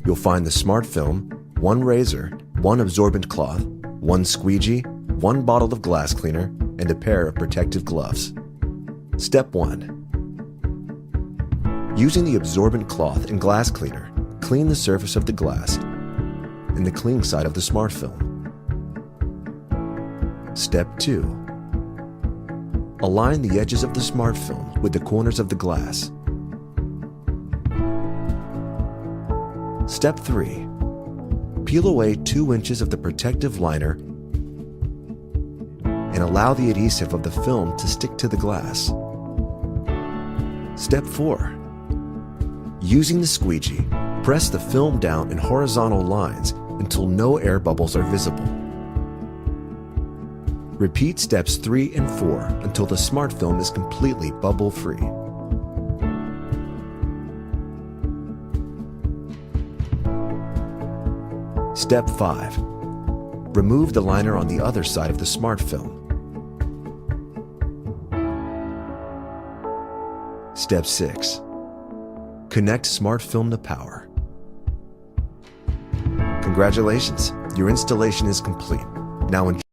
you'll find the smart film, one razor, one absorbent cloth, one squeegee, one bottle of glass cleaner, and a pair of protective gloves. Step 1. Using the absorbent cloth and glass cleaner, clean the surface of the glass and the clean side of the smart film. Step 2. Align the edges of the smart film with the corners of the glass. Step 3. Peel away 2 inches of the protective liner and allow the adhesive of the film to stick to the glass. Step 4. Using the squeegee, press the film down in horizontal lines until no air bubbles are visible. Repeat steps 3 and 4 until the smart film is completely bubble-free. Step 5. Remove the liner on the other side of the smart film. Step 6. Connect smart film to power. Congratulations, your installation is complete. Now enjoy.